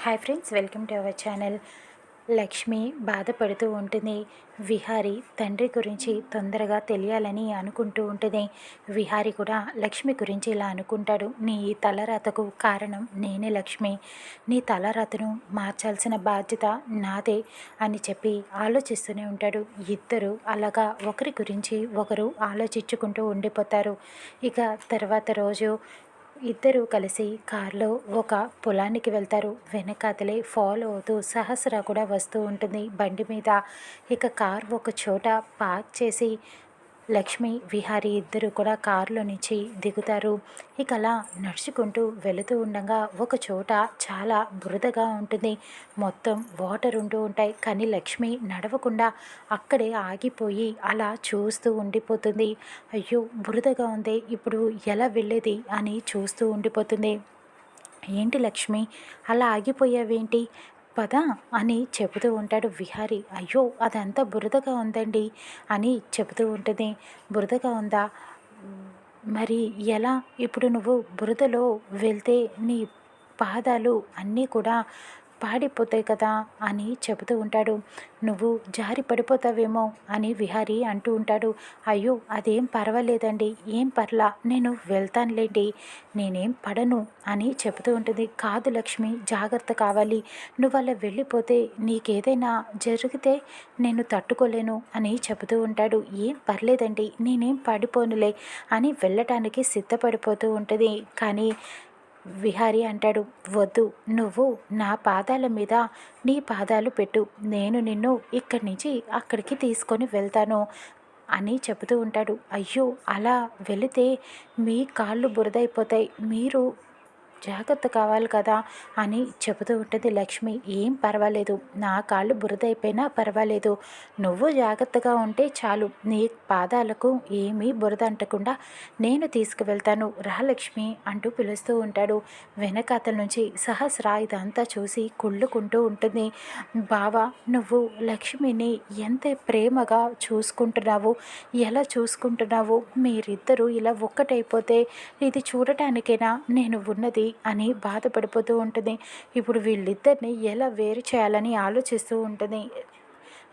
Hi friends, welcome to our channel. Lakshmi బాధపడుతూ ఉంటుంది. విహారి తండ్రి గురించి తొందరగా తెలియాలని అనుకుంటూ ఉంటుంది. విహారి కూడా లక్ష్మి గురించి ఇలా అనుకుంటాడు. నీ తలరాతకు కారణం నేనే లక్ష్మి, నీ తలరాతను మార్చాల్సిన బాధ్యత నాదే అని చెప్పి ఆలోచిస్తూనే ఉంటాడు. ఇద్దరు అలాగా ఒకరి గురించి ఒకరు ఆలోచించుకుంటూ ఉండిపోతారు. ఇక తర్వాత రోజు ఇద్దరూ కలిసి కారులో ఒక పొలానికి వెళ్తారు. వెనకాతలే ఫాలో అవుతూ సహస్ర కూడా వస్తూ ఉంటుంది బండి మీద. ఇక కార్ ఒక చోట పార్క్ చేసి లక్ష్మి, విహారీ ఇద్దరు కూడా కారులో నుంచి దిగుతారు. ఇక అలా నడుచుకుంటూ వెళుతూ ఉండగా ఒక చోట చాలా బురదగా ఉంటుంది. మొత్తం వాటర్ ఉంటూ ఉంటాయి. కానీ లక్ష్మి నడవకుండా అక్కడే ఆగిపోయి అలా చూస్తూ ఉండిపోతుంది. అయ్యో, బురదగా ఉంది, ఇప్పుడు ఎలా వెళ్ళేది అని చూస్తూ ఉండిపోతుంది. ఏంటి లక్ష్మి, అలా ఆగిపోయావేంటి, పద అని చెబుతూ ఉంటాడు విహారీ. అయ్యో, అదంతా బురదగా ఉందండి అని చెబుతూ ఉంటుంది. బురదగా ఉందా, మరి ఎలా? ఇప్పుడు నువ్వు బురదలో వెళ్తే నీ పాదాలు అన్నీ కూడా పాడిపోతాయి కదా అని చెబుతూ ఉంటాడు. నువ్వు జారి పడిపోతావేమో అని విహారీ అంటూ ఉంటాడు. అయ్యో, అదేం పర్వాలేదండి, ఏం పర్లా, నేను వెళ్తానులేండి, నేనేం పడను అని చెబుతూ ఉంటుంది. కాదు లక్ష్మి, జాగ్రత్త కావాలి, నువ్వు అలా వెళ్ళిపోతే నీకేదైనా జరిగితే నేను తట్టుకోలేను అని చెబుతూ ఉంటాడు. ఏం పర్లేదండి, నేనేం పడిపోనులే అని వెళ్ళటానికి సిద్ధపడిపోతూ ఉంటుంది. కానీ విహారీ అంటాడు, వద్దు, నువ్వు నా పాదాల మీద నీ పాదాలు పెట్టు, నేను నిన్ను ఇక్కడి నుంచి అక్కడికి తీసుకొని వెళ్తాను అని చెబుతూ ఉంటాడు. అయ్యో, అలా వెళితే మీ కాళ్ళు బురదైపోతాయి, మీరు జాగ్రత్త కావాలి కదా అని చెబుతూ ఉంటుంది లక్ష్మి. ఏం పర్వాలేదు, నా కాళ్ళు బురదైపోయినా పర్వాలేదు, నువ్వు జాగ్రత్తగా ఉంటే చాలు, నీ పాదాలకు ఏమీ బురద అంటకుండా నేను తీసుకువెళ్తాను, రా లక్ష్మి అంటూ పిలుస్తూ ఉంటాడు. వెనకాతల నుంచి సహస్ర ఇదంతా చూసి కుళ్ళుకుంటూ ఉంటుంది. బావా, నువ్వు లక్ష్మిని ఎంత ప్రేమగా చూసుకుంటున్నావు, ఎలా చూసుకుంటున్నావు, మీరిద్దరూ ఇలా ఒక్కటైపోతే ఇది చూడటానికైనా నేను ఉన్నది అని బాధపడిపోతూ ఉంటుంది. ఇప్పుడు వీళ్ళిద్దరిని ఎలా వేరు చేయాలని ఆలోచిస్తూ ఉంటుంది.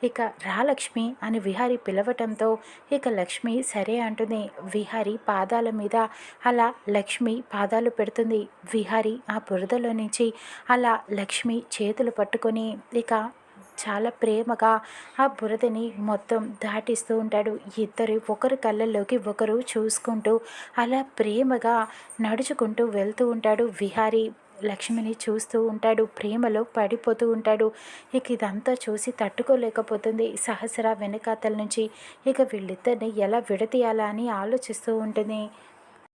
ఇక రా లక్ష్మి అని విహారీ పిలవటంతో ఇక లక్ష్మి సరే అంటుంది. విహారీ పాదాల మీద అలా లక్ష్మి పాదాలు పెడుతుంది. విహారీ ఆ బురదలో నుంచి అలా లక్ష్మి చేతులు పట్టుకొని ఇక చాలా ప్రేమగా ఆ బురదని మొత్తం దాటిస్తూ ఉంటాడు. ఇద్దరు ఒకరి కళ్ళల్లోకి ఒకరు చూసుకుంటూ అలా ప్రేమగా నడుచుకుంటూ వెళ్తూ ఉంటాడు. విహారీ లక్ష్మిని చూస్తూ ఉంటాడు, ప్రేమలో పడిపోతూ ఉంటాడు. ఇక ఇదంతా చూసి తట్టుకోలేకపోతుంది సహస్ర వెనకాతల నుంచి. ఇక వీళ్ళిద్దరిని ఎలా విడతీయాలా అని ఆలోచిస్తూ ఉంటుంది.